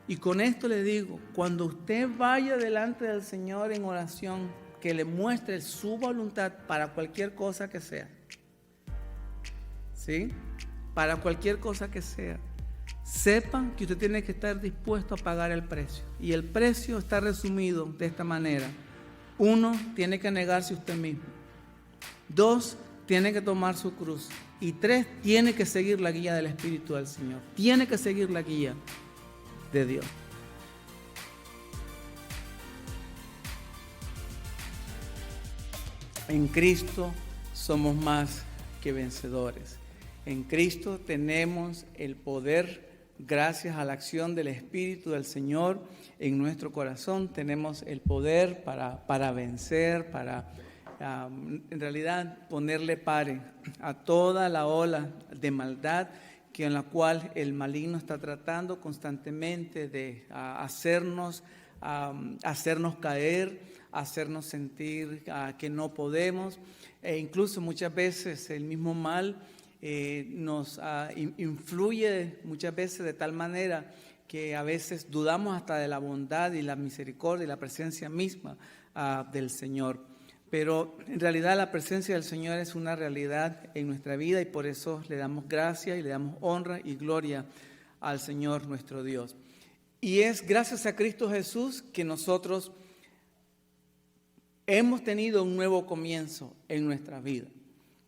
Y con esto le digo, cuando usted vaya delante del Señor en oración, que le muestre su voluntad para cualquier cosa que sea. ¿Sí? Para cualquier cosa que sea. Sepan que usted tiene que estar dispuesto a pagar el precio. Y el precio está resumido de esta manera. 1, tiene que negarse usted mismo. 2, tiene que tomar su cruz. Y 3, tiene que seguir la guía del Espíritu del Señor. Tiene que seguir la guía de Dios. En Cristo somos más que vencedores. En Cristo tenemos el poder, gracias a la acción del Espíritu del Señor en nuestro corazón. Tenemos el poder para vencer, para en realidad ponerle pare a toda la ola de maldad en la cual el maligno está tratando constantemente de hacernos caer, hacernos sentir que no podemos, e incluso muchas veces el mismo mal nos influye muchas veces de tal manera que a veces dudamos hasta de la bondad y la misericordia y la presencia misma del Señor. Pero en realidad la presencia del Señor es una realidad en nuestra vida y por eso le damos gracia y le damos honra y gloria al Señor nuestro Dios. Y es gracias a Cristo Jesús que nosotros hemos tenido un nuevo comienzo en nuestra vida.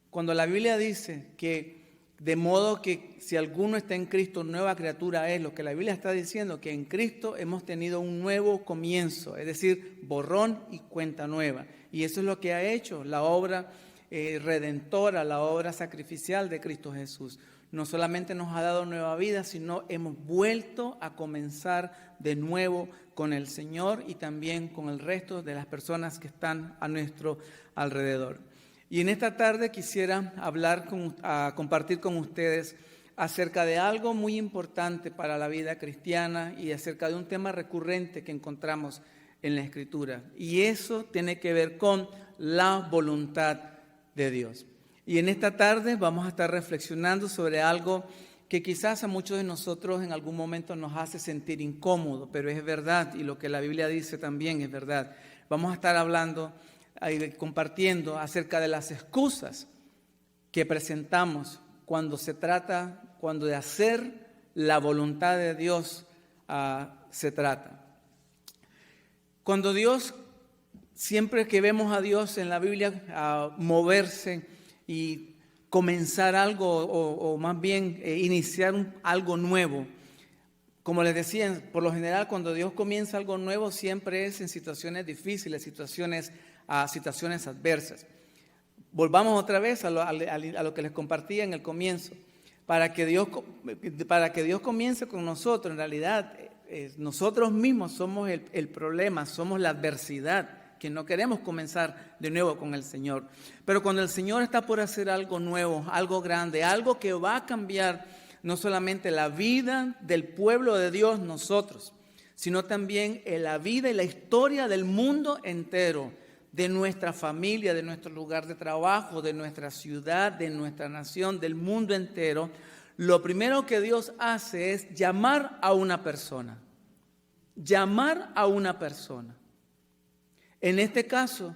Cuando la Biblia dice que de modo que si alguno está en Cristo, nueva criatura es, lo que la Biblia está diciendo, que en Cristo hemos tenido un nuevo comienzo, es decir, borrón y cuenta nueva. Y eso es lo que ha hecho la obra redentora, la obra sacrificial de Cristo Jesús. No solamente nos ha dado nueva vida, sino hemos vuelto a comenzar de nuevo con el Señor y también con el resto de las personas que están a nuestro alrededor. Y en esta tarde quisiera compartir con ustedes acerca de algo muy importante para la vida cristiana y acerca de un tema recurrente que encontramos en la Escritura. Y eso tiene que ver con la voluntad de Dios. Y en esta tarde vamos a estar reflexionando sobre algo que quizás a muchos de nosotros en algún momento nos hace sentir incómodo, pero es verdad, y lo que la Biblia dice también es verdad. Vamos a estar hablando compartiendo acerca de las excusas que presentamos cuando de hacer la voluntad de Dios se trata. Cuando Dios, siempre que vemos a Dios en la Biblia moverse y comenzar algo o más bien iniciar algo nuevo, como les decía, por lo general cuando Dios comienza algo nuevo siempre es en situaciones difíciles, situaciones adversas. Volvamos otra vez a lo que les compartía en el comienzo. Para que Dios comience con nosotros, en realidad nosotros mismos somos el problema, somos la adversidad, que no queremos comenzar de nuevo con el Señor. Pero cuando el Señor está por hacer algo nuevo, algo grande, algo que va a cambiar no solamente la vida del pueblo de Dios, nosotros, sino también la vida y la historia del mundo entero, de nuestra familia, de nuestro lugar de trabajo, de nuestra ciudad, de nuestra nación, del mundo entero, lo primero que Dios hace es llamar a una persona. Llamar a una persona. En este caso,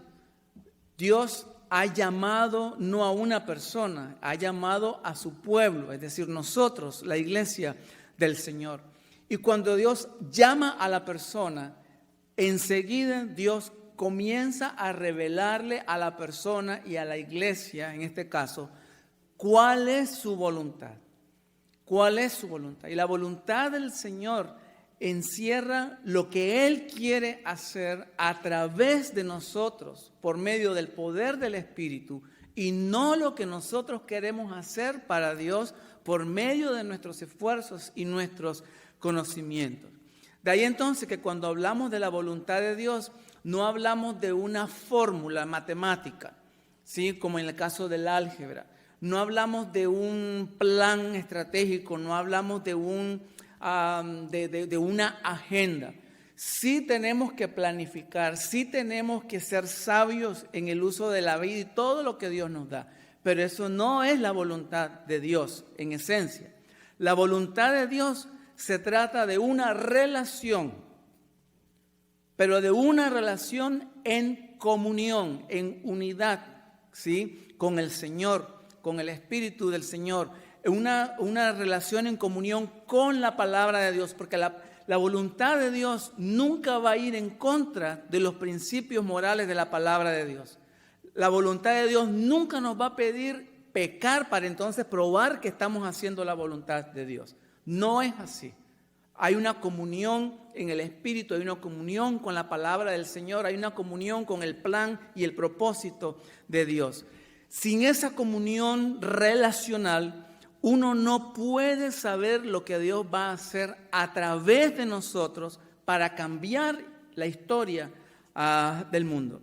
Dios ha llamado no a una persona, ha llamado a su pueblo, es decir, nosotros, la iglesia del Señor. Y cuando Dios llama a la persona, enseguida Dios comienza a revelarle a la persona y a la iglesia, en este caso, cuál es su voluntad. ¿Cuál es su voluntad? Y la voluntad del Señor encierra lo que Él quiere hacer a través de nosotros, por medio del poder del Espíritu, y no lo que nosotros queremos hacer para Dios por medio de nuestros esfuerzos y nuestros conocimientos. De ahí entonces que cuando hablamos de la voluntad de Dios, no hablamos de una fórmula matemática, ¿sí? Como en el caso del álgebra. No hablamos de un plan estratégico, no hablamos de una agenda. Sí tenemos que planificar, sí tenemos que ser sabios en el uso de la vida y todo lo que Dios nos da. Pero eso no es la voluntad de Dios en esencia. La voluntad de Dios se trata de una relación, pero de una relación en comunión, en unidad, ¿sí? Con el Señor, con el Espíritu del Señor. Una relación en comunión con la palabra de Dios, porque la voluntad de Dios nunca va a ir en contra de los principios morales de la palabra de Dios. La voluntad de Dios nunca nos va a pedir pecar para entonces probar que estamos haciendo la voluntad de Dios. No es así. Hay una comunión en el Espíritu, hay una comunión con la palabra del Señor, hay una comunión con el plan y el propósito de Dios. Sin esa comunión relacional, uno no puede saber lo que Dios va a hacer a través de nosotros para cambiar la historia del mundo.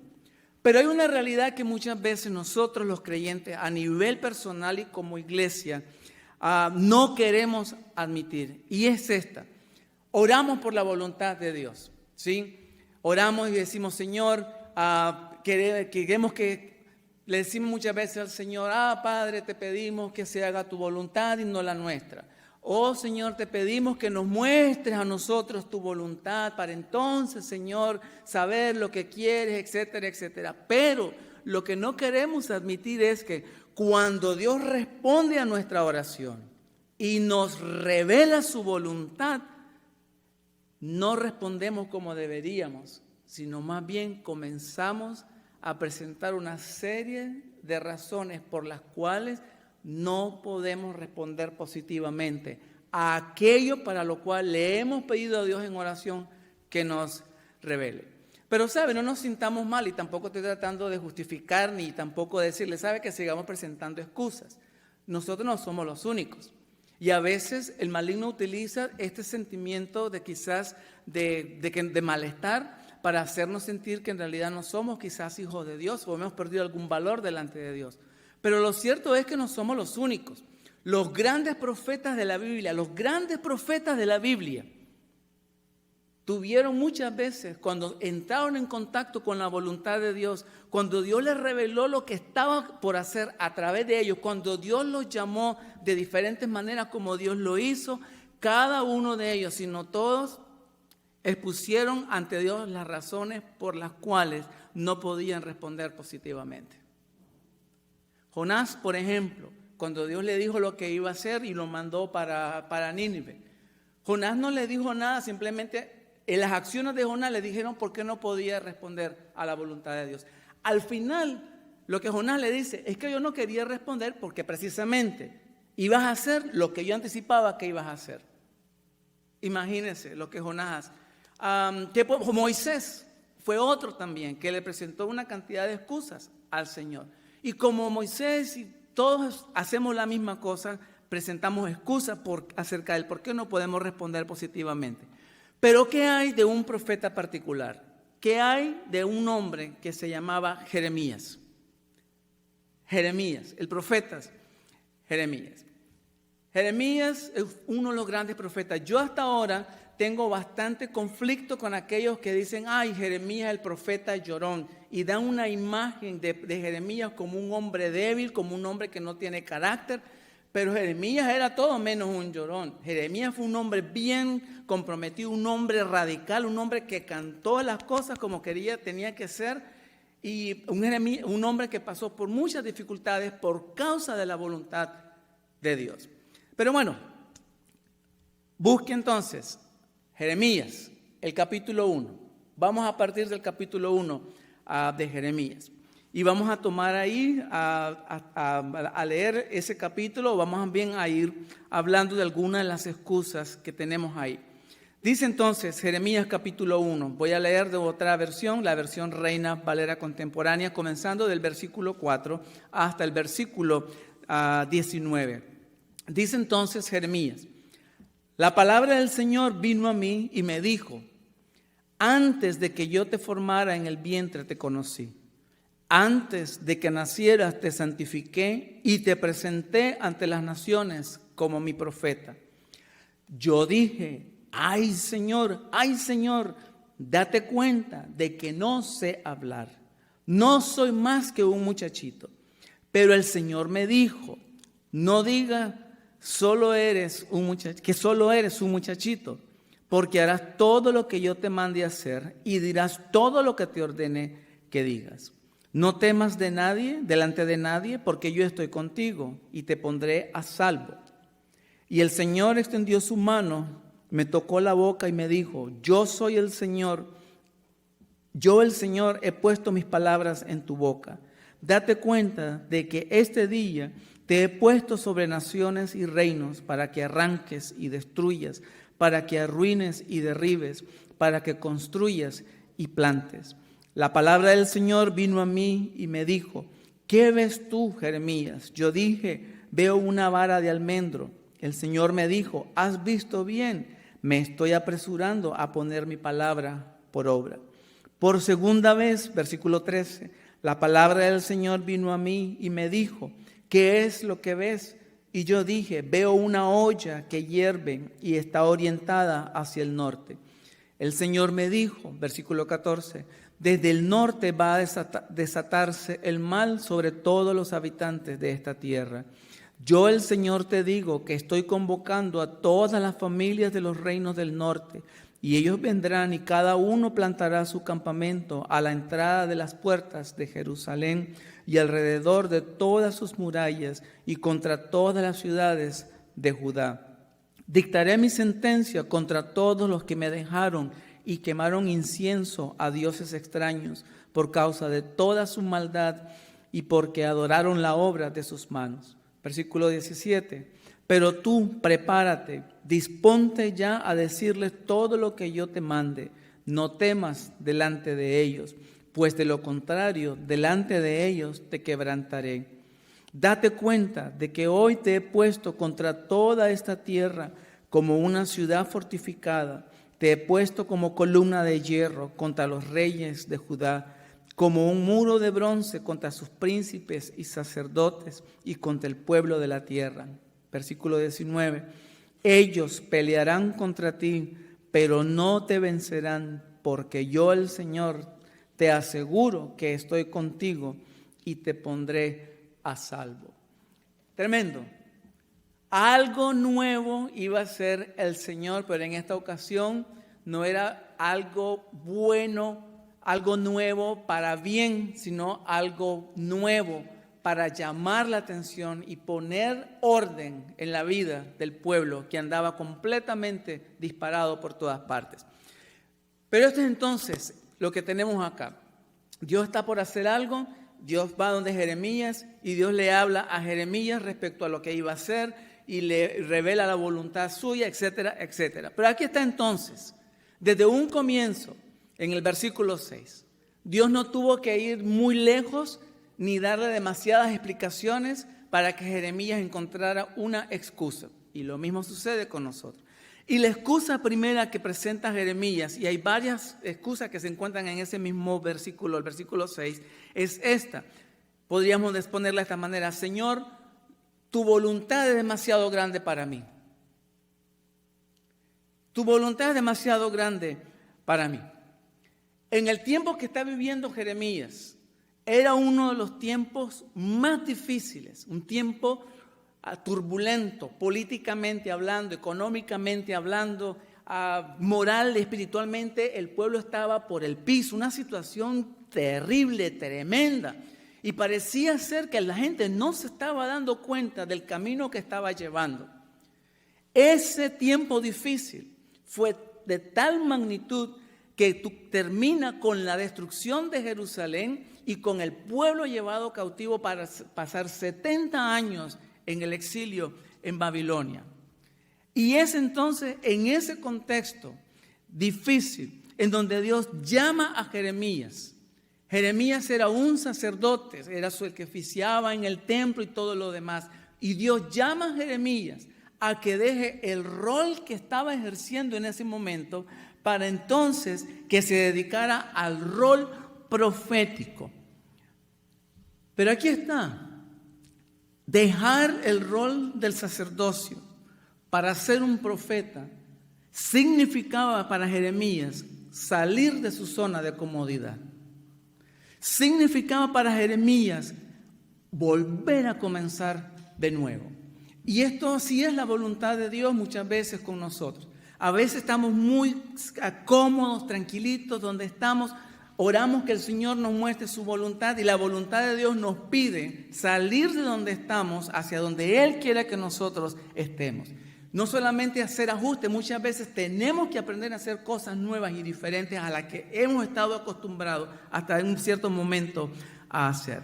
Pero hay una realidad que muchas veces nosotros los creyentes a nivel personal y como iglesia no queremos admitir, y es esta. Oramos por la voluntad de Dios, ¿sí? Oramos y decimos, Señor, queremos que, le decimos muchas veces al Señor, Padre, te pedimos que se haga tu voluntad y no la nuestra. Oh Señor, te pedimos que nos muestres a nosotros tu voluntad para entonces, Señor, saber lo que quieres, etcétera, etcétera. Pero lo que no queremos admitir es que cuando Dios responde a nuestra oración y nos revela su voluntad, no respondemos como deberíamos, sino más bien comenzamos a presentar una serie de razones por las cuales no podemos responder positivamente a aquello para lo cual le hemos pedido a Dios en oración que nos revele. Pero, ¿sabe? No nos sintamos mal y tampoco estoy tratando de justificar ni tampoco decirle, ¿sabe? Que sigamos presentando excusas. Nosotros no somos los únicos. Y a veces el maligno utiliza este sentimiento de quizás de malestar para hacernos sentir que en realidad no somos quizás hijos de Dios o hemos perdido algún valor delante de Dios. Pero lo cierto es que no somos los únicos. Los grandes profetas de la Biblia, tuvieron muchas veces, cuando entraron en contacto con la voluntad de Dios, cuando Dios les reveló lo que estaba por hacer a través de ellos, cuando Dios los llamó de diferentes maneras como Dios lo hizo, cada uno de ellos, si no todos, expusieron ante Dios las razones por las cuales no podían responder positivamente. Jonás, por ejemplo, cuando Dios le dijo lo que iba a hacer y lo mandó para Nínive, Jonás no le dijo nada, simplemente en las acciones de Jonás le dijeron por qué no podía responder a la voluntad de Dios. Al final, lo que Jonás le dice es que yo no quería responder porque precisamente ibas a hacer lo que yo anticipaba que ibas a hacer. Imagínense lo que Jonás hace. Moisés fue otro también que le presentó una cantidad de excusas al Señor. Y como Moisés y todos hacemos la misma cosa, presentamos excusas acerca del por qué no podemos responder positivamente. Pero ¿qué hay de un profeta particular? ¿Qué hay de un hombre que se llamaba Jeremías? Jeremías, el profeta Jeremías. Jeremías es uno de los grandes profetas. Yo hasta ahora tengo bastante conflicto con aquellos que dicen, Jeremías el profeta llorón, y dan una imagen de Jeremías como un hombre débil, como un hombre que no tiene carácter. Pero Jeremías era todo menos un llorón. Jeremías fue un hombre bien comprometido, un hombre radical, un hombre que cantó las cosas como tenía que ser, y un hombre que pasó por muchas dificultades por causa de la voluntad de Dios. Pero bueno, busque entonces Jeremías, el capítulo 1. Vamos a partir del capítulo 1 de Jeremías. Y vamos a tomar ahí, a leer ese capítulo, vamos bien a ir hablando de algunas de las excusas que tenemos ahí. Dice entonces Jeremías capítulo 1, voy a leer de otra versión, la versión Reina Valera Contemporánea, comenzando del versículo 4 hasta el versículo 19. Dice entonces Jeremías, la palabra del Señor vino a mí y me dijo, antes de que yo te formara en el vientre te conocí. Antes de que nacieras te santifiqué y te presenté ante las naciones como mi profeta. Yo dije, ay Señor, date cuenta de que no sé hablar. No soy más que un muchachito. Pero el Señor me dijo, no diga solo eres un muchachito, porque harás todo lo que yo te mande hacer y dirás todo lo que te ordene que digas. No temas delante de nadie, porque yo estoy contigo y te pondré a salvo. Y el Señor extendió su mano, me tocó la boca y me dijo: yo soy el Señor, yo el Señor he puesto mis palabras en tu boca. Date cuenta de que este día te he puesto sobre naciones y reinos para que arranques y destruyas, para que arruines y derribes, para que construyas y plantes. La palabra del Señor vino a mí y me dijo: ¿qué ves tú, Jeremías? Yo dije: veo una vara de almendro. El Señor me dijo: has visto bien, me estoy apresurando a poner mi palabra por obra. Por segunda vez, versículo 13, la palabra del Señor vino a mí y me dijo: ¿qué es lo que ves? Y yo dije: veo una olla que hierve y está orientada hacia el norte. El Señor me dijo, versículo 14, desde el norte va a desatarse el mal sobre todos los habitantes de esta tierra. Yo, el Señor, te digo que estoy convocando a todas las familias de los reinos del norte, y ellos vendrán y cada uno plantará su campamento a la entrada de las puertas de Jerusalén y alrededor de todas sus murallas y contra todas las ciudades de Judá. Dictaré mi sentencia contra todos los que me dejaron y quemaron incienso a dioses extraños por causa de toda su maldad y porque adoraron la obra de sus manos. Versículo 17. Pero tú prepárate, disponte ya a decirles todo lo que yo te mande. No temas delante de ellos, pues de lo contrario, delante de ellos te quebrantaré. Date cuenta de que hoy te he puesto contra toda esta tierra como una ciudad fortificada. Te he puesto como columna de hierro contra los reyes de Judá, como un muro de bronce contra sus príncipes y sacerdotes y contra el pueblo de la tierra. Versículo 19. Ellos pelearán contra ti, pero no te vencerán, porque yo, el Señor, te aseguro que estoy contigo y te pondré a salvo. Tremendo. Algo nuevo iba a ser el Señor, pero en esta ocasión no era algo bueno, algo nuevo para bien, sino algo nuevo para llamar la atención y poner orden en la vida del pueblo que andaba completamente disparado por todas partes. Pero esto es entonces lo que tenemos acá. Dios está por hacer algo, Dios va donde Jeremías y Dios le habla a Jeremías respecto a lo que iba a hacer y le revela la voluntad suya, etcétera, etcétera. Pero aquí está entonces, desde un comienzo, en el versículo 6, Dios no tuvo que ir muy lejos ni darle demasiadas explicaciones para que Jeremías encontrara una excusa. Y lo mismo sucede con nosotros. Y la excusa primera que presenta Jeremías, y hay varias excusas que se encuentran en ese mismo versículo, el versículo 6, es esta. Podríamos exponerla de esta manera: Señor, tu voluntad es demasiado grande para mí. Tu voluntad es demasiado grande para mí. En el tiempo que está viviendo Jeremías, era uno de los tiempos más difíciles, un tiempo turbulento, políticamente hablando, económicamente hablando, moral, espiritualmente, el pueblo estaba por el piso, una situación terrible, tremenda. Y parecía ser que la gente no se estaba dando cuenta del camino que estaba llevando. Ese tiempo difícil fue de tal magnitud que termina con la destrucción de Jerusalén y con el pueblo llevado cautivo para pasar 70 años en el exilio en Babilonia. Y es entonces en ese contexto difícil en donde Dios llama a Jeremías. Jeremías era un sacerdote, era el que oficiaba en el templo y todo lo demás. Y Dios llama a Jeremías a que deje el rol que estaba ejerciendo en ese momento para entonces que se dedicara al rol profético. Pero aquí está. Dejar el rol del sacerdocio para ser un profeta significaba para Jeremías salir de su zona de comodidad. Significaba para Jeremías volver a comenzar de nuevo. Y esto sí es la voluntad de Dios muchas veces con nosotros. A veces estamos muy cómodos, tranquilitos, donde estamos. Oramos que el Señor nos muestre su voluntad y la voluntad de Dios nos pide salir de donde estamos hacia donde Él quiera que nosotros estemos. No solamente hacer ajustes, muchas veces tenemos que aprender a hacer cosas nuevas y diferentes a las que hemos estado acostumbrados hasta en un cierto momento a hacer.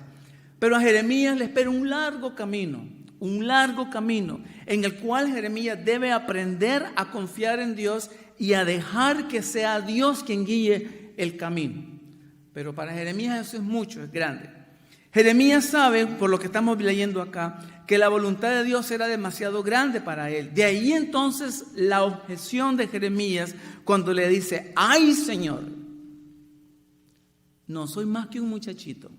Pero a Jeremías le espera un largo camino en el cual Jeremías debe aprender a confiar en Dios y a dejar que sea Dios quien guíe el camino. Pero para Jeremías eso es mucho, es grande. Jeremías sabe, por lo que estamos leyendo acá, que la voluntad de Dios era demasiado grande para él. De ahí entonces la objeción de Jeremías cuando le dice: ¡ay, Señor! No soy más que un muchachito.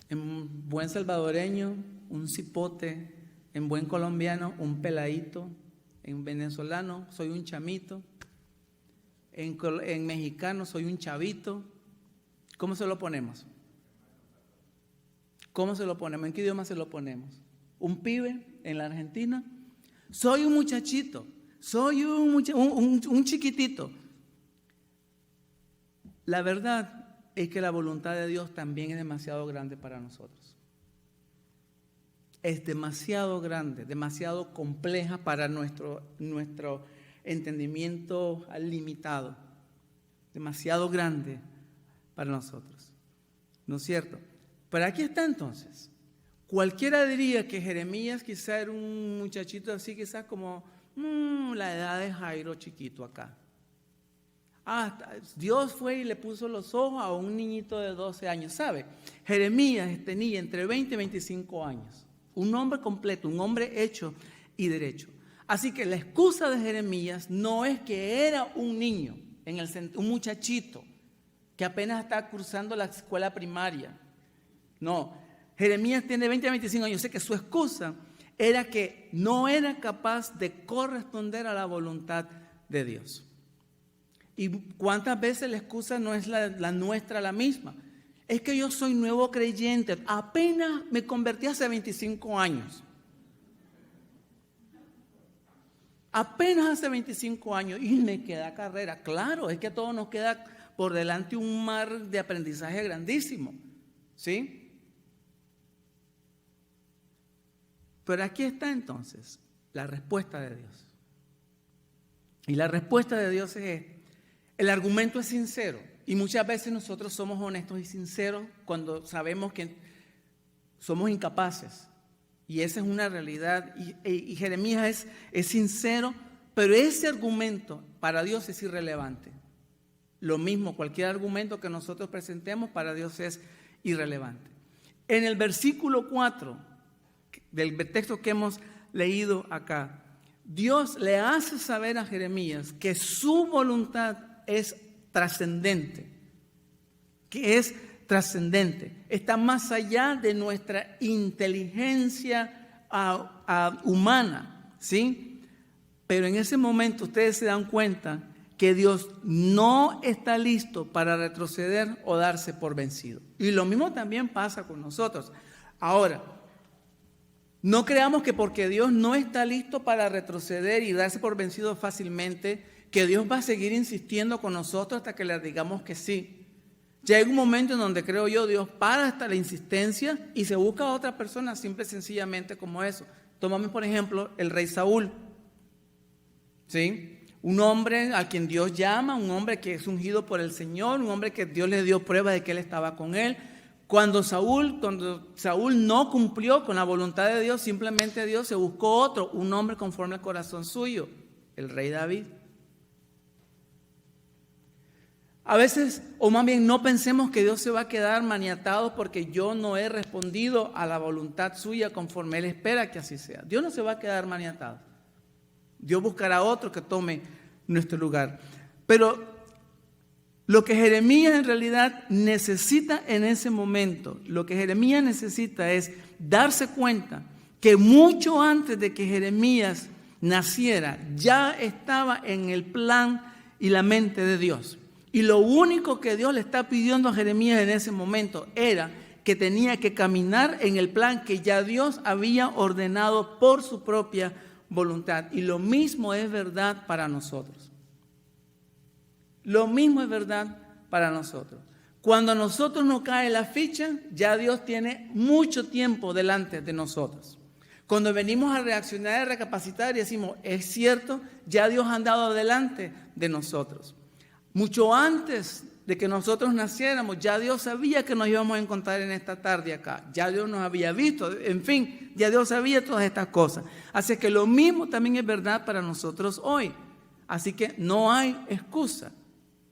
En buen salvadoreño, un cipote. En buen colombiano, un peladito. En venezolano, soy un chamito. En mexicano, soy un chavito. ¿Cómo se lo ponemos? ¿Cómo se lo ponemos? ¿En qué idioma se lo ponemos? ¿Un pibe en la Argentina? Soy un muchachito. Soy un chiquitito. La verdad es que la voluntad de Dios también es demasiado grande para nosotros. Es demasiado grande, demasiado compleja para nuestro entendimiento limitado. Demasiado grande para nosotros. ¿No es cierto? Pero aquí está entonces. Cualquiera diría que Jeremías quizá era un muchachito así, quizás como la edad de Jairo chiquito acá. Dios fue y le puso los ojos a un niñito de 12 años. ¿Sabe? Jeremías tenía entre 20 y 25 años. Un hombre completo, un hombre hecho y derecho. Así que la excusa de Jeremías no es que era un niño, un muchachito que apenas está cursando la escuela primaria. No, Jeremías tiene 20 a 25 años. Yo sé que su excusa era que no era capaz de corresponder a la voluntad de Dios. ¿Y cuántas veces la excusa no es la nuestra la misma? Es que yo soy nuevo creyente, apenas me convertí hace 25 años. Apenas hace 25 años y me queda carrera. Claro, es que a todos nos queda por delante un mar de aprendizaje grandísimo. ¿Sí? Pero aquí está entonces la respuesta de Dios. Y la respuesta de Dios es, el argumento es sincero. Y muchas veces nosotros somos honestos y sinceros cuando sabemos que somos incapaces. Y esa es una realidad. Y Jeremías es sincero, pero ese argumento para Dios es irrelevante. Lo mismo, cualquier argumento que nosotros presentemos para Dios es irrelevante. En el versículo 4 del texto que hemos leído acá, Dios le hace saber a Jeremías que su voluntad es trascendente, está más allá de nuestra inteligencia humana, ¿sí? Pero en ese momento ustedes se dan cuenta que Dios no está listo para retroceder o darse por vencido. Y lo mismo también pasa con nosotros. Ahora, no creamos que porque Dios no está listo para retroceder y darse por vencido fácilmente, que Dios va a seguir insistiendo con nosotros hasta que le digamos que sí. Ya hay un momento en donde creo yo, Dios para hasta la insistencia y se busca a otra persona simple y sencillamente como eso. Tomamos por ejemplo el rey Saúl, ¿sí? Un hombre a quien Dios llama, un hombre que es ungido por el Señor, un hombre que Dios le dio prueba de que Él estaba con él. Cuando Saúl no cumplió con la voluntad de Dios, simplemente Dios se buscó otro, un hombre conforme al corazón suyo, el rey David. A veces, o más bien no pensemos que Dios se va a quedar maniatado porque yo no he respondido a la voluntad suya conforme Él espera que así sea. Dios no se va a quedar maniatado. Dios buscará otro que tome nuestro lugar. Pero lo que Jeremías en realidad necesita en ese momento, lo que Jeremías necesita es darse cuenta que mucho antes de que Jeremías naciera, ya estaba en el plan y la mente de Dios. Y lo único que Dios le está pidiendo a Jeremías en ese momento era que tenía que caminar en el plan que ya Dios había ordenado por su propia voluntad. Y lo mismo es verdad para nosotros. Lo mismo es verdad para nosotros. Cuando a nosotros nos cae la ficha, ya Dios tiene mucho tiempo delante de nosotros. Cuando venimos a reaccionar, a recapacitar y decimos, es cierto, ya Dios ha andado delante de nosotros. Mucho antes de que nosotros naciéramos, ya Dios sabía que nos íbamos a encontrar en esta tarde acá. Ya Dios nos había visto, en fin, ya Dios sabía todas estas cosas. Así que lo mismo también es verdad para nosotros hoy. Así que no hay excusa.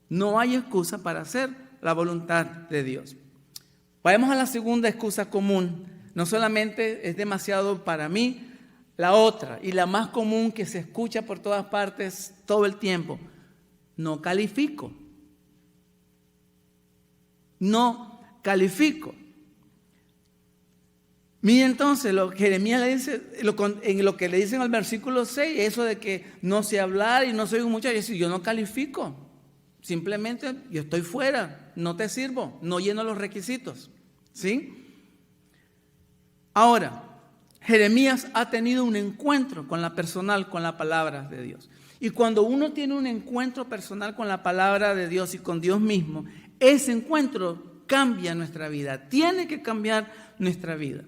No hay excusa para hacer la voluntad de Dios. Vayamos a la segunda excusa común. No solamente es demasiado para mí, la otra y la más común que se escucha por todas partes todo el tiempo. No califico. No califico. Mira entonces lo que Jeremías le dice, en lo que le dicen al versículo 6, eso de que no sé hablar y no soy un muchacho, yo no califico. Simplemente yo estoy fuera, no te sirvo, no lleno los requisitos. ¿Sí? Ahora, Jeremías ha tenido un encuentro con la palabra de Dios. Y cuando uno tiene un encuentro personal con la palabra de Dios y con Dios mismo, ese encuentro cambia nuestra vida, tiene que cambiar nuestra vida.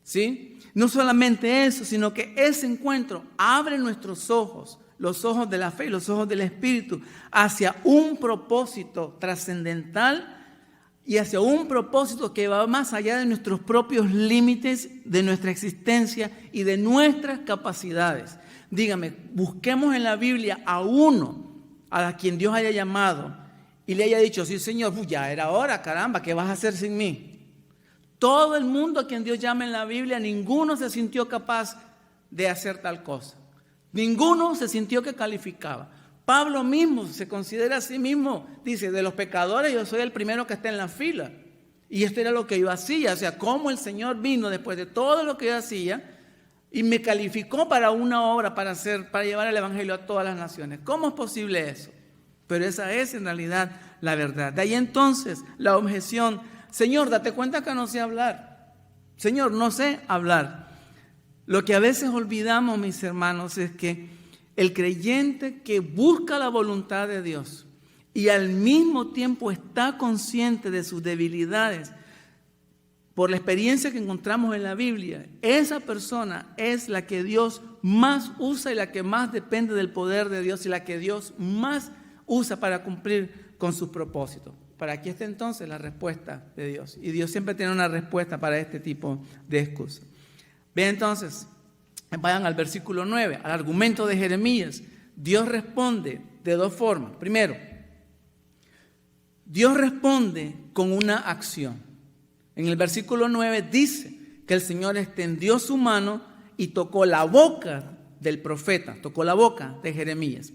¿Sí? No solamente eso, sino que ese encuentro abre nuestros ojos, los ojos de la fe y los ojos del Espíritu, hacia un propósito trascendental y hacia un propósito que va más allá de nuestros propios límites, de nuestra existencia y de nuestras capacidades. Dígame, busquemos en la Biblia a uno a quien Dios haya llamado y le haya dicho, sí Señor, ya era hora, caramba, ¿qué vas a hacer sin mí? Todo el mundo a quien Dios llama en la Biblia, ninguno se sintió capaz de hacer tal cosa. Ninguno se sintió que calificaba. Pablo mismo se considera a sí mismo, dice, de los pecadores yo soy el primero que está en la fila. Y esto era lo que yo hacía, o sea, cómo el Señor vino después de todo lo que yo hacía y me calificó para una obra, para llevar el evangelio a todas las naciones. ¿Cómo es posible eso? Pero esa es en realidad la verdad. De ahí entonces la objeción, Señor, date cuenta que no sé hablar. Señor, no sé hablar. Lo que a veces olvidamos, mis hermanos, es que el creyente que busca la voluntad de Dios y al mismo tiempo está consciente de sus debilidades por la experiencia que encontramos en la Biblia, esa persona es la que Dios más usa y la que más depende del poder de Dios y la que Dios más usa para cumplir con sus propósitos. Para aquí está entonces la respuesta de Dios. Y Dios siempre tiene una respuesta para este tipo de excusas. Vean entonces, vayan al versículo 9, al argumento de Jeremías. Dios responde de dos formas. Primero, Dios responde con una acción. En el versículo 9 dice que el Señor extendió su mano y tocó la boca del profeta, tocó la boca de Jeremías.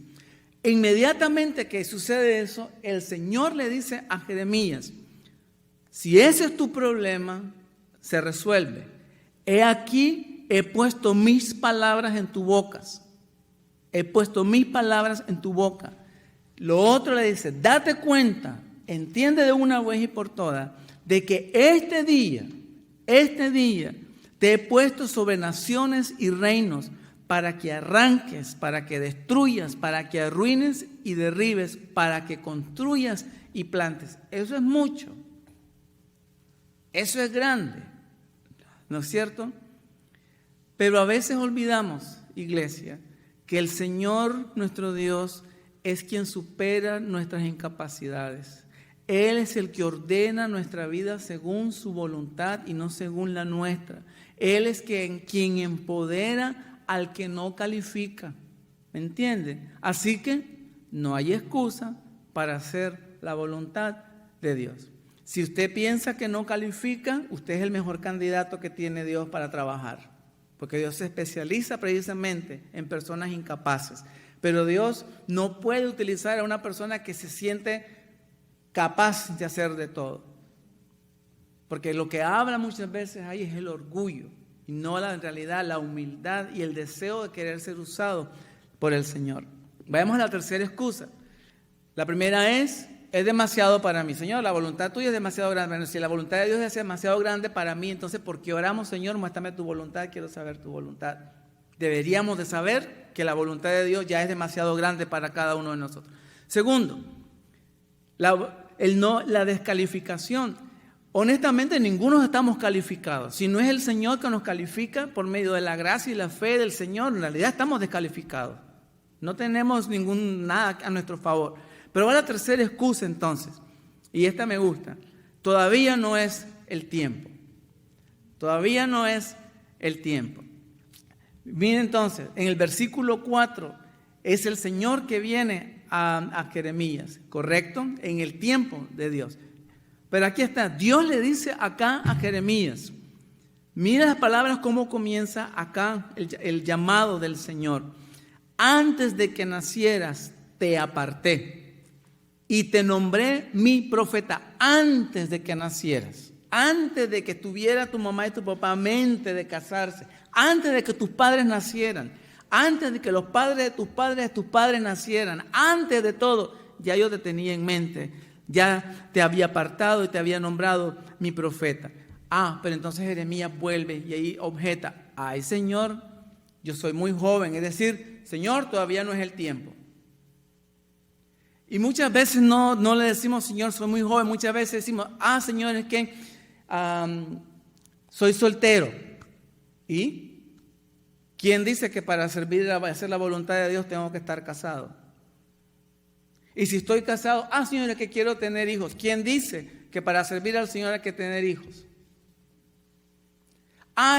Inmediatamente que sucede eso, el Señor le dice a Jeremías, si ese es tu problema, se resuelve. He aquí, he puesto mis palabras en tu boca. He puesto mis palabras en tu boca. Lo otro le dice, date cuenta, entiende de una vez y por todas, de que este día, te he puesto sobre naciones y reinos para que arranques, para que destruyas, para que arruines y derribes, para que construyas y plantes. Eso es mucho. Eso es grande. ¿No es cierto? Pero a veces olvidamos, iglesia, que el Señor, nuestro Dios, es quien supera nuestras incapacidades. Él es el que ordena nuestra vida según su voluntad y no según la nuestra. Él es quien empodera al que no califica. ¿Me entiende? Así que no hay excusa para hacer la voluntad de Dios. Si usted piensa que no califica, usted es el mejor candidato que tiene Dios para trabajar. Porque Dios se especializa precisamente en personas incapaces. Pero Dios no puede utilizar a una persona que se siente capaz de hacer de todo. Porque lo que habla muchas veces ahí es el orgullo y no en realidad la humildad y el deseo de querer ser usado por el Señor. Vayamos a la tercera excusa. La primera es es demasiado para mí. Señor, la voluntad tuya es demasiado grande. Bueno, si la voluntad de Dios es demasiado grande para mí, entonces ¿por qué oramos? Señor, muéstrame tu voluntad, quiero saber tu voluntad. Deberíamos de saber que la voluntad de Dios ya es demasiado grande para cada uno de nosotros. Segundo, la descalificación. Honestamente, ninguno estamos calificados. Si no es el Señor que nos califica por medio de la gracia y la fe del Señor, en realidad estamos descalificados. No tenemos nada a nuestro favor. Pero va la tercera excusa entonces, y esta me gusta. Todavía no es el tiempo. Todavía no es el tiempo. Miren entonces, en el versículo 4 es el Señor que viene a Jeremías, ¿correcto? En el tiempo de Dios. Pero aquí está, Dios le dice acá a Jeremías, mira las palabras cómo comienza acá el llamado del Señor. Antes de que nacieras te aparté y te nombré mi profeta. Antes de que nacieras, antes de que tuviera tu mamá y tu papá mente de casarse, antes de que tus padres nacieran, antes de que los padres de tus padres nacieran, antes de todo, ya yo te tenía en mente, ya te había apartado y te había nombrado mi profeta. Pero entonces Jeremías vuelve y ahí objeta, ay Señor, yo soy muy joven, es decir, Señor, todavía no es el tiempo. Y muchas veces no le decimos, Señor, soy muy joven, muchas veces decimos, Señor, es que soy soltero. ¿Y quién dice que para servir a hacer la voluntad de Dios tengo que estar casado? Y si estoy casado, Señor, es que quiero tener hijos. ¿Quién dice que para servir al Señor hay que tener hijos?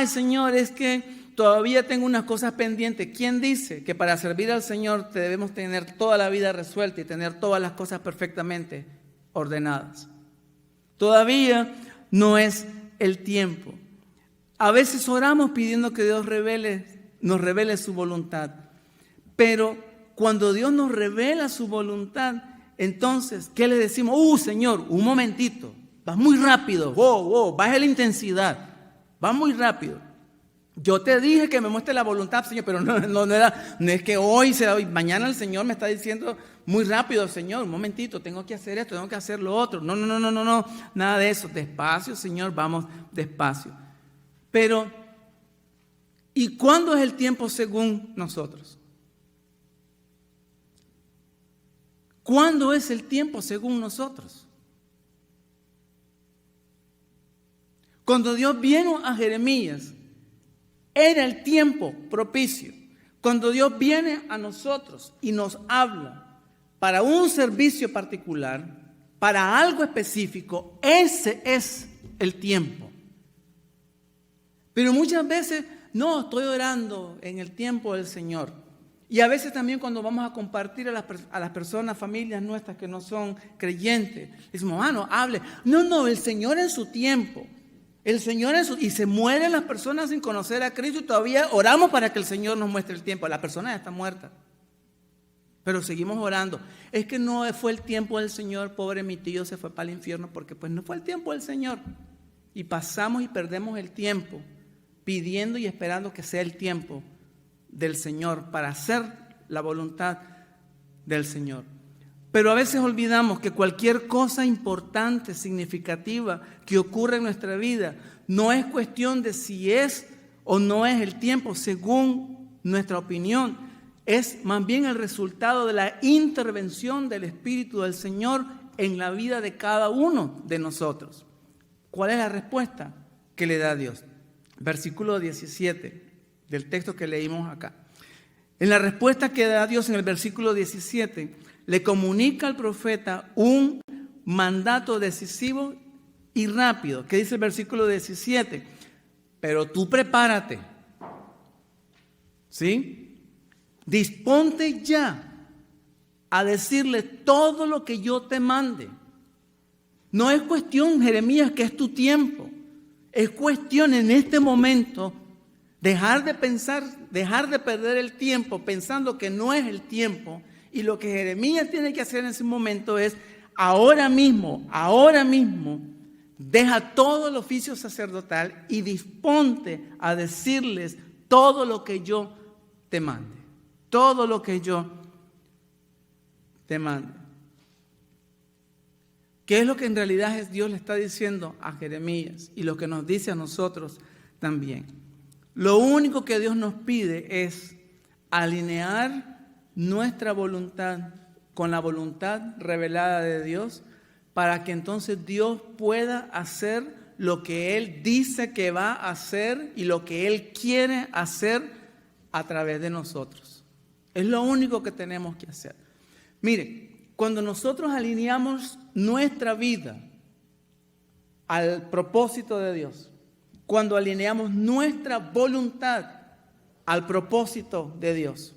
Señor, es que todavía tengo unas cosas pendientes. ¿Quién dice que para servir al Señor debemos tener toda la vida resuelta y tener todas las cosas perfectamente ordenadas? Todavía no es el tiempo. A veces oramos pidiendo que Dios nos revele su voluntad. Pero cuando Dios nos revela su voluntad, entonces, ¿qué le decimos? Señor, un momentito, vas muy rápido, baja la intensidad, vas muy rápido. Yo te dije que me muestre la voluntad, Señor, pero no es que mañana el Señor me está diciendo muy rápido, Señor, un momentito, tengo que hacer esto, tengo que hacer lo otro. No, nada de eso. Despacio, Señor, vamos despacio. Pero, ¿y cuándo es el tiempo según nosotros? ¿Cuándo es el tiempo según nosotros? Cuando Dios vino a Jeremías, era el tiempo propicio. Cuando Dios viene a nosotros y nos habla para un servicio particular, para algo específico, ese es el tiempo. Pero muchas veces no estoy orando en el tiempo del Señor. Y a veces también cuando vamos a compartir a las personas, familias nuestras que no son creyentes, decimos, no hable. No, el Señor en su tiempo. El Señor y se mueren las personas sin conocer a Cristo y todavía oramos para que el Señor nos muestre el tiempo. La persona ya está muerta. Pero seguimos orando. Es que no fue el tiempo del Señor, pobre mi tío se fue para el infierno porque pues no fue el tiempo del Señor. Y pasamos y perdemos el tiempo pidiendo y esperando que sea el tiempo del Señor para hacer la voluntad del Señor. Pero a veces olvidamos que cualquier cosa importante, significativa que ocurre en nuestra vida no es cuestión de si es o no es el tiempo según nuestra opinión. Es más bien el resultado de la intervención del Espíritu del Señor en la vida de cada uno de nosotros. ¿Cuál es la respuesta que le da Dios? Versículo 17 del texto que leímos acá. En la respuesta que da Dios en el versículo 17, le comunica al profeta un mandato decisivo y rápido. ¿Qué dice el versículo 17? Pero tú prepárate. ¿Sí? Disponte ya a decirle todo lo que yo te mande. No es cuestión, Jeremías, que es tu tiempo. Es cuestión en este momento dejar de pensar, dejar de perder el tiempo pensando que no es el tiempo. Y lo que Jeremías tiene que hacer en ese momento es, ahora mismo, deja todo el oficio sacerdotal y disponte a decirles todo lo que yo te mande. Todo lo que yo te mande. ¿Qué es lo que en realidad Dios le está diciendo a Jeremías y lo que nos dice a nosotros también? Lo único que Dios nos pide es alinear nuestra voluntad con la voluntad revelada de Dios, para que entonces Dios pueda hacer lo que Él dice que va a hacer y lo que Él quiere hacer a través de nosotros. Es lo único que tenemos que hacer. Mire, cuando nosotros alineamos nuestra vida al propósito de Dios, cuando alineamos nuestra voluntad al propósito de Dios,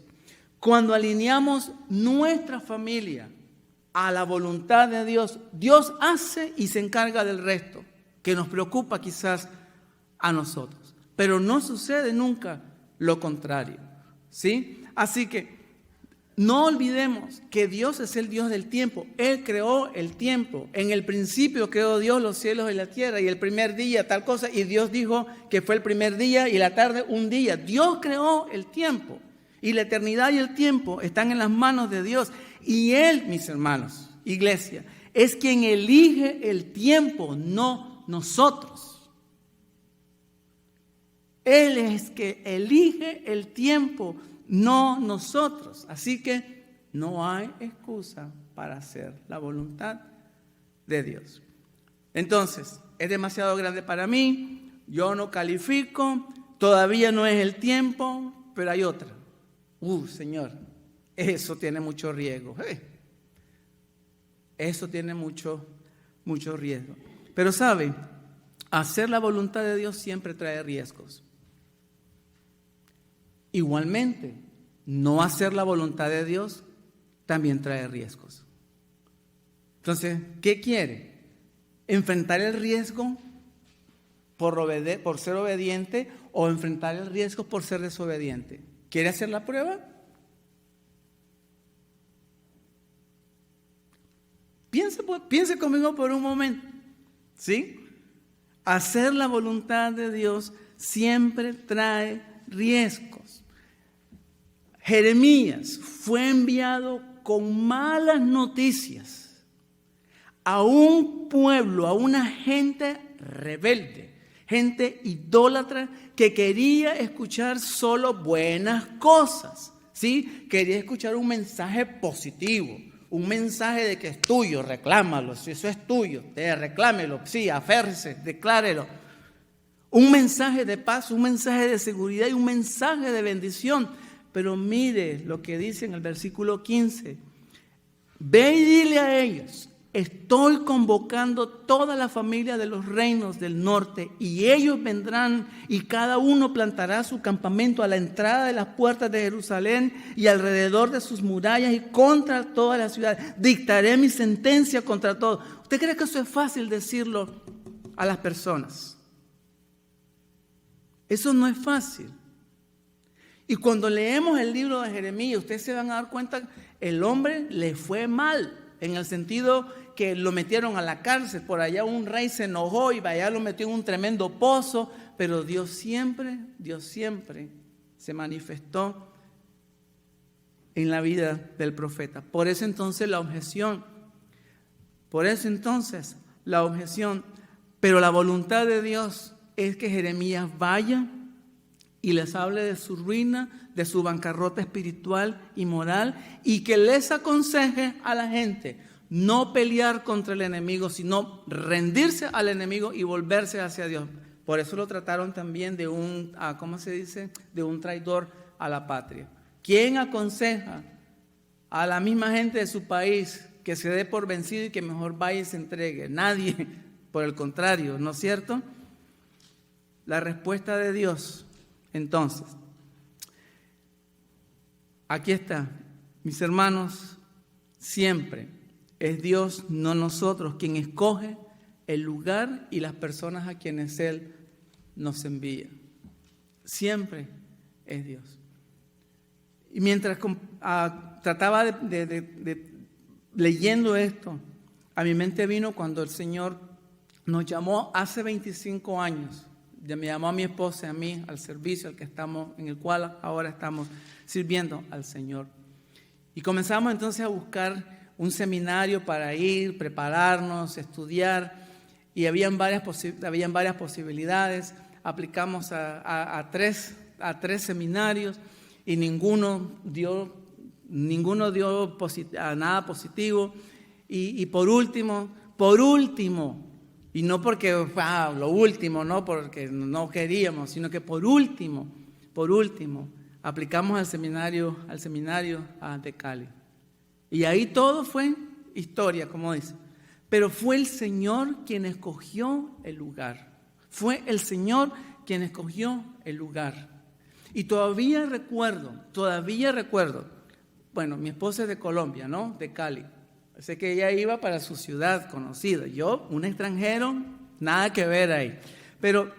cuando alineamos nuestra familia a la voluntad de Dios, Dios hace y se encarga del resto, que nos preocupa quizás a nosotros. Pero no sucede nunca lo contrario, ¿sí? Así que no olvidemos que Dios es el Dios del tiempo. Él creó el tiempo. En el principio creó Dios los cielos y la tierra, y el primer día tal cosa, y Dios dijo que fue el primer día y la tarde un día. Dios creó el tiempo, y la eternidad y el tiempo están en las manos de Dios. Y Él, mis hermanos, iglesia, es quien elige el tiempo, no nosotros. Él es que elige el tiempo, no nosotros. Así que no hay excusa para hacer la voluntad de Dios. Entonces, es demasiado grande para mí, yo no califico, todavía no es el tiempo, pero hay otra. Señor, eso tiene mucho riesgo. Eso tiene mucho riesgo. Pero sabe, hacer la voluntad de Dios siempre trae riesgos. Igualmente, no hacer la voluntad de Dios también trae riesgos. Entonces, ¿qué quiere? ¿Enfrentar el riesgo por ser obediente o enfrentar el riesgo por ser desobediente? ¿Quiere hacer la prueba? Piense conmigo por un momento, ¿sí? Hacer la voluntad de Dios siempre trae riesgos. Jeremías fue enviado con malas noticias a un pueblo, a una gente rebelde, gente idólatra que quería escuchar solo buenas cosas, ¿sí? Quería escuchar un mensaje positivo, un mensaje de que es tuyo, reclámalo, si eso es tuyo, reclámelo, sí, aférrese, declárelo. Un mensaje de paz, un mensaje de seguridad y un mensaje de bendición. Pero mire lo que dice en el versículo 15. Ve y dile a ellos, estoy convocando toda la familia de los reinos del norte, y ellos vendrán y cada uno plantará su campamento a la entrada de las puertas de Jerusalén y alrededor de sus murallas y contra toda la ciudad. Dictaré mi sentencia contra todos. ¿Usted cree que eso es fácil decirlo a las personas? Eso no es fácil. Y cuando leemos el libro de Jeremías, ustedes se van a dar cuenta, el hombre le fue mal, en el sentido que lo metieron a la cárcel. Por allá un rey se enojó y allá lo metió en un tremendo pozo, pero Dios siempre se manifestó en la vida del profeta. Por eso entonces la objeción, pero la voluntad de Dios es que Jeremías vaya y les hable de su ruina, de su bancarrota espiritual y moral, y que les aconseje a la gente no pelear contra el enemigo, sino rendirse al enemigo y volverse hacia Dios. Por eso lo trataron también de un, de un traidor a la patria. ¿Quién aconseja a la misma gente de su país que se dé por vencido y que mejor vaya y se entregue? Nadie, por el contrario, ¿no es cierto? La respuesta de Dios. Entonces, aquí está, mis hermanos, siempre es Dios, no nosotros, quien escoge el lugar y las personas a quienes Él nos envía. Siempre es Dios. Y mientras trataba leyendo esto, a mi mente vino cuando el Señor nos llamó hace 25 años. Me llamó a mi esposa y a mí al servicio en el cual ahora estamos sirviendo al Señor. Y comenzamos entonces a buscar un seminario para ir, prepararnos, estudiar, y habían varias posibilidades. Aplicamos a tres seminarios y ninguno dio nada positivo. Y por último, y no porque lo último, no porque no queríamos, sino que por último, aplicamos al seminario de Cali. Y ahí todo fue historia, como dice. Pero fue el Señor quien escogió el lugar. Fue el Señor quien escogió el lugar. Y todavía recuerdo, bueno, mi esposa es de Colombia, ¿no? De Cali. Sé que ella iba para su ciudad conocida. Yo, un extranjero, nada que ver ahí. Pero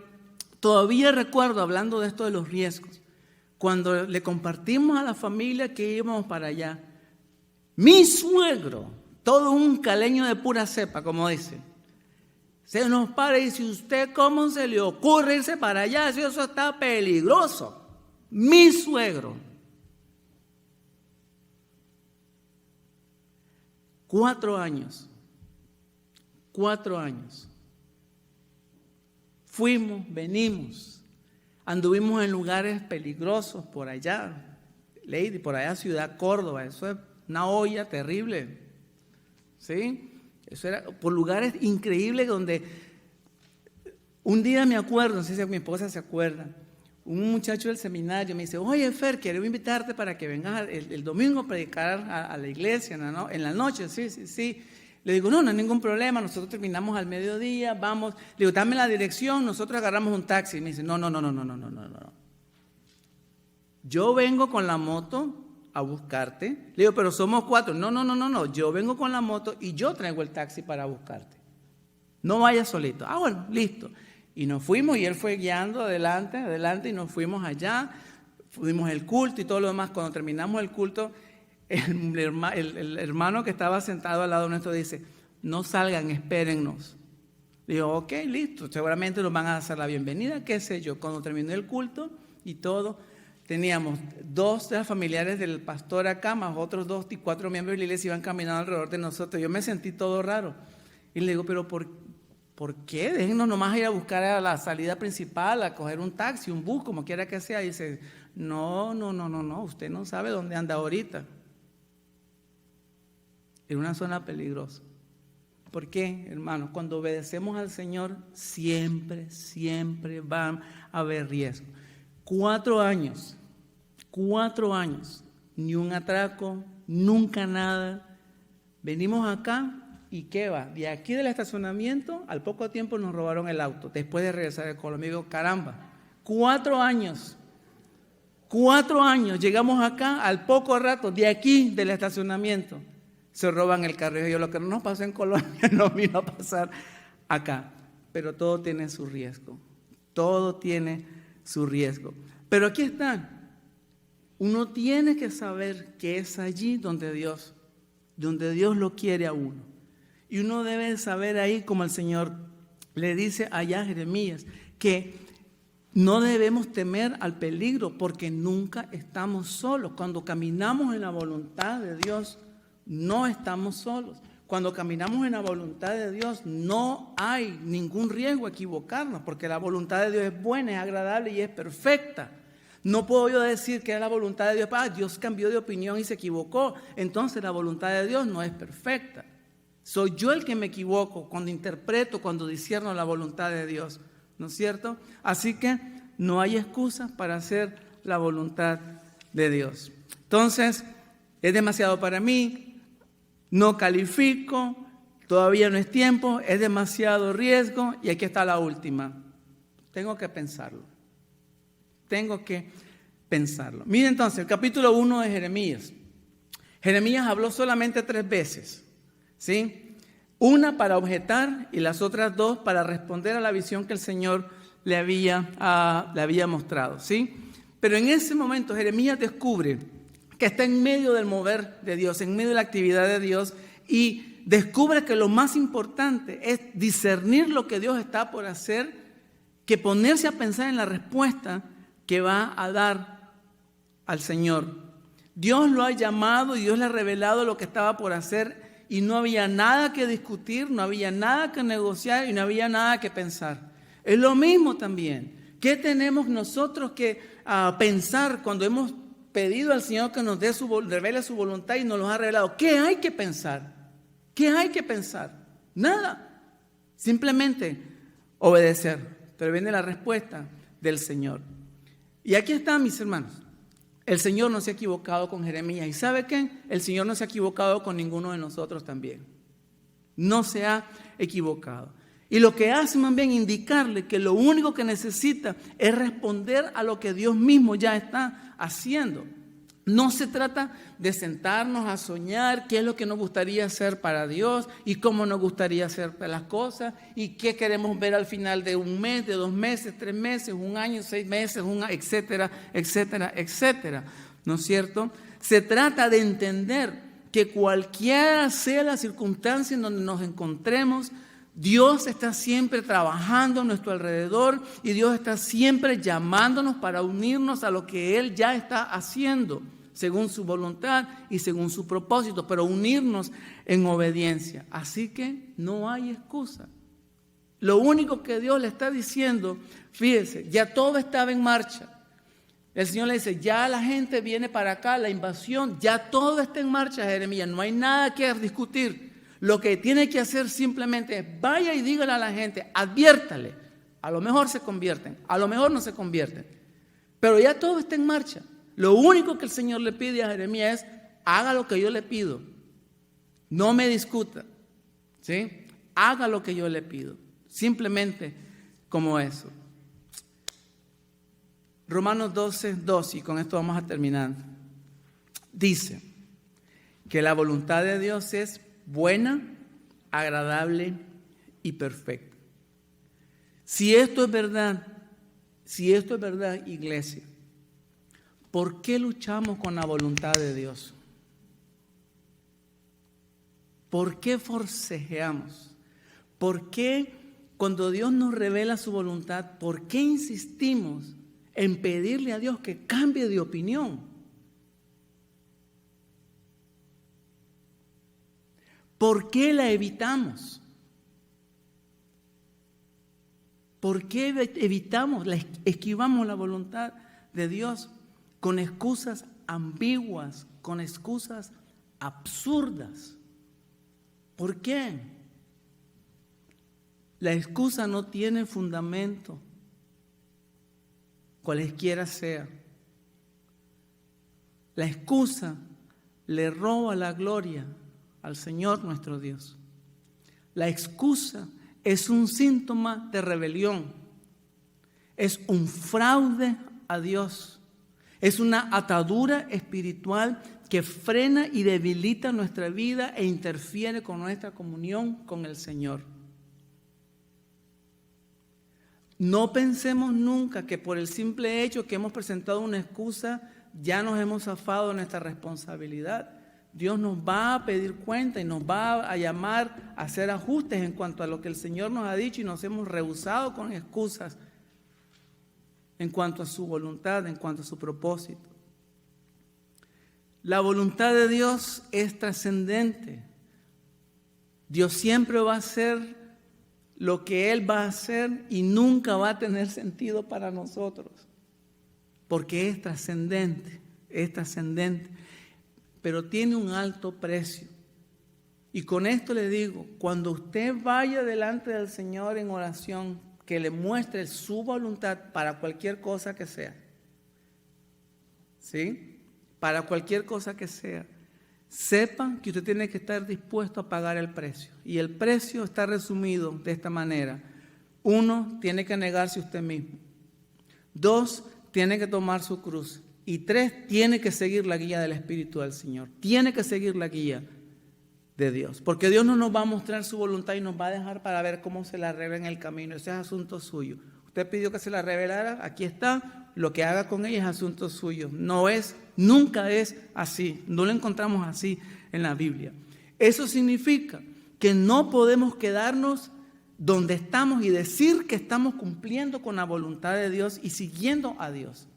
todavía recuerdo, hablando de esto de los riesgos, cuando le compartimos a la familia que íbamos para allá, mi suegro, todo un caleño de pura cepa, como dice, se nos para y dice: ¿usted cómo se le ocurre irse para allá? Si eso está peligroso. Mi suegro. 4 años. Fuimos, venimos, anduvimos en lugares peligrosos por allá, Lady, por allá Ciudad Córdoba, eso es una olla terrible, ¿sí? Eso era por lugares increíbles donde un día me acuerdo, no sé si mi esposa se acuerda, un muchacho del seminario me dice: oye, Fer, quiero invitarte para que vengas el domingo a predicar a la iglesia en la noche. Sí. Le digo: no hay ningún problema, nosotros terminamos al mediodía, vamos. Le digo: dame la dirección, nosotros agarramos un taxi. Y me dice: no. Yo vengo con la moto a buscarte. Le digo: pero somos 4. No, yo vengo con la moto y yo traigo el taxi para buscarte. No vayas solito. Bueno, listo. Y nos fuimos y él fue guiando adelante y nos fuimos allá. Fuimos el culto y todo lo demás. Cuando terminamos el culto, el hermano que estaba sentado al lado nuestro dice: no salgan, espérennos. Digo: ok, listo, seguramente nos van a hacer la bienvenida, qué sé yo. Cuando terminó el culto y todo, teníamos 2 de los familiares del pastor acá, más otros 2 y 4 miembros de la iglesia iban caminando alrededor de nosotros. Yo me sentí todo raro. Y le digo: pero ¿por qué? Déjennos nomás ir a buscar a la salida principal, a coger un taxi, un bus, como quiera que sea. Y dice: no, usted no sabe dónde anda ahorita. En una zona peligrosa. ¿Por qué, hermanos? Cuando obedecemos al Señor, siempre van a haber riesgos. 4 años, ni un atraco, nunca nada. Venimos acá y ¿qué va? De aquí del estacionamiento, al poco tiempo nos robaron el auto, después de regresar de Colombia. Digo: caramba, 4 años, llegamos acá, al poco rato, de aquí del estacionamiento, se roban el carro. Y yo: lo que no nos pasó en Colombia no vino a pasar acá. Pero todo tiene su riesgo. Pero aquí está. Uno tiene que saber que es allí donde Dios lo quiere a uno. Y uno debe saber ahí, como el Señor le dice allá a Jeremías, que no debemos temer al peligro porque nunca estamos solos. Cuando caminamos en la voluntad de Dios, no estamos solos. Cuando caminamos en la voluntad de Dios, no hay ningún riesgo a equivocarnos, porque la voluntad de Dios es buena, es agradable y es perfecta. No puedo yo decir que es la voluntad de Dios: Dios cambió de opinión y se equivocó, entonces la voluntad de Dios no es perfecta. Soy yo el que me equivoco cuando interpreto, cuando discierno la voluntad de Dios, ¿no es cierto? Así que no hay excusa para hacer la voluntad de Dios. Entonces, es demasiado para mí. No califico, todavía no es tiempo, es demasiado riesgo. Y aquí está la última. Tengo que pensarlo. Miren entonces, el capítulo 1 de Jeremías. Jeremías habló solamente 3 veces, ¿sí? Una para objetar y las otras 2 para responder a la visión que el Señor le había mostrado, ¿sí? Pero en ese momento Jeremías descubre que está en medio del mover de Dios, en medio de la actividad de Dios, y descubre que lo más importante es discernir lo que Dios está por hacer, que ponerse a pensar en la respuesta que va a dar al Señor. Dios lo ha llamado y Dios le ha revelado lo que estaba por hacer y no había nada que discutir, no había nada que negociar y no había nada que pensar. Es lo mismo también. ¿Qué tenemos nosotros que pensar cuando hemos pedido al Señor que nos revele su voluntad y nos lo ha revelado? ¿Qué hay que pensar? ¿Qué hay que pensar? Nada. Simplemente obedecer. Pero viene la respuesta del Señor. Y aquí está, mis hermanos. El Señor no se ha equivocado con Jeremías. ¿Y sabe qué? El Señor no se ha equivocado con ninguno de nosotros también. No se ha equivocado. Y lo que hace más bien indicarle que lo único que necesita es responder a lo que Dios mismo ya está haciendo. No se trata de sentarnos a soñar qué es lo que nos gustaría hacer para Dios y cómo nos gustaría hacer las cosas y qué queremos ver al final de un mes, de 2 meses, 3 meses, un año, 6 meses, etcétera, etcétera, etcétera. ¿No es cierto? Se trata de entender que cualquiera sea la circunstancia en donde nos encontremos, Dios está siempre trabajando a nuestro alrededor y Dios está siempre llamándonos para unirnos a lo que Él ya está haciendo, según su voluntad y según su propósito, pero unirnos en obediencia. Así que no hay excusa. Lo único que Dios le está diciendo, fíjese, ya todo estaba en marcha. El Señor le dice, ya la gente viene para acá, la invasión, ya todo está en marcha, Jeremías, no hay nada que discutir. Lo que tiene que hacer simplemente es vaya y dígale a la gente, adviértale, a lo mejor se convierten, a lo mejor no se convierten, pero ya todo está en marcha. Lo único que el Señor le pide a Jeremías es, haga lo que yo le pido, no me discuta, ¿sí? Haga lo que yo le pido, simplemente como eso. Romanos 12:2, y con esto vamos a terminar, dice que la voluntad de Dios es buena, agradable y perfecta. Si esto es verdad, iglesia, ¿por qué luchamos con la voluntad de Dios? ¿Por qué forcejeamos? ¿Por qué cuando Dios nos revela su voluntad, por qué insistimos en pedirle a Dios que cambie de opinión? ¿Por qué la evitamos? ¿Por qué esquivamos la voluntad de Dios con excusas ambiguas, con excusas absurdas? ¿Por qué? La excusa no tiene fundamento, cualesquiera sea. La excusa le roba la gloria al Señor nuestro Dios. La excusa es un síntoma de rebelión, es un fraude a Dios, es una atadura espiritual que frena y debilita nuestra vida e interfiere con nuestra comunión con el Señor. No pensemos nunca que por el simple hecho que hemos presentado una excusa ya nos hemos zafado de nuestra responsabilidad. Dios nos va a pedir cuenta y nos va a llamar a hacer ajustes en cuanto a lo que el Señor nos ha dicho y nos hemos rehusado con excusas en cuanto a su voluntad, en cuanto a su propósito. La voluntad de Dios es trascendente. Dios siempre va a hacer lo que Él va a hacer y nunca va a tener sentido para nosotros, porque es trascendente, pero tiene un alto precio. Y con esto le digo, cuando usted vaya delante del Señor en oración, que le muestre su voluntad para cualquier cosa que sea, ¿sí? Para cualquier cosa que sea, sepan que usted tiene que estar dispuesto a pagar el precio. Y el precio está resumido de esta manera. 1, tiene que negarse usted mismo. 2, tiene que tomar su cruz. Y 3, tiene que seguir la guía del Espíritu del Señor. Tiene que seguir la guía de Dios. Porque Dios no nos va a mostrar su voluntad y nos va a dejar para ver cómo se la revela en el camino. Ese es asunto suyo. Usted pidió que se la revelara, aquí está. Lo que haga con ella es asunto suyo. Nunca es así. No lo encontramos así en la Biblia. Eso significa que no podemos quedarnos donde estamos y decir que estamos cumpliendo con la voluntad de Dios y siguiendo a Dios.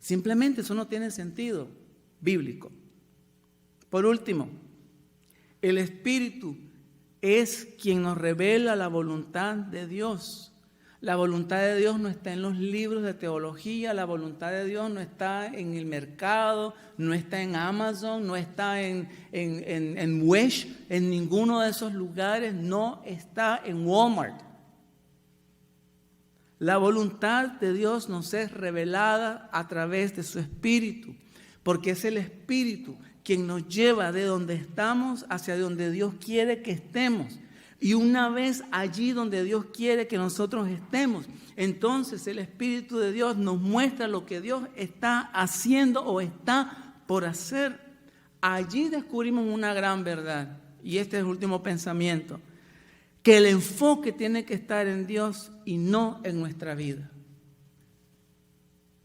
Simplemente eso no tiene sentido. bíblico. Por último, el Espíritu es quien nos revela la voluntad de Dios. La voluntad de Dios no está en los libros de teología, la voluntad de Dios no está en el mercado, no está en Amazon, no está en Wish, en ninguno de esos lugares, no está en Walmart. La voluntad de Dios nos es revelada a través de su Espíritu, porque es el Espíritu quien nos lleva de donde estamos hacia donde Dios quiere que estemos. Y una vez allí donde Dios quiere que nosotros estemos, entonces el Espíritu de Dios nos muestra lo que Dios está haciendo o está por hacer. Allí descubrimos una gran verdad, y este es el último pensamiento, que el enfoque tiene que estar en Dios y no en nuestra vida.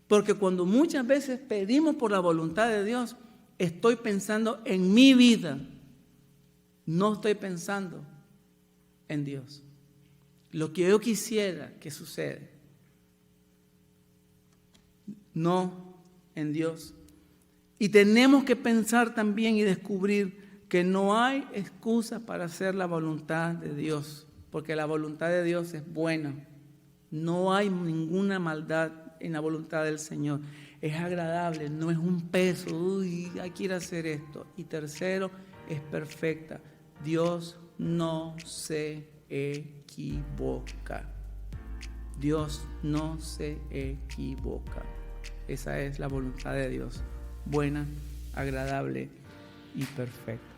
Porque cuando muchas veces pedimos por la voluntad de Dios, estoy pensando en mi vida, no estoy pensando en Dios. Lo que yo quisiera que suceda, no en Dios. Y tenemos que pensar también y descubrir que no hay excusa para hacer la voluntad de Dios, porque la voluntad de Dios es buena. No hay ninguna maldad en la voluntad del Señor. Es agradable, no es un peso, uy, quiero hacer esto. Y tercero, es perfecta. Dios no se equivoca. Dios no se equivoca. Esa es la voluntad de Dios, buena, agradable y perfecta.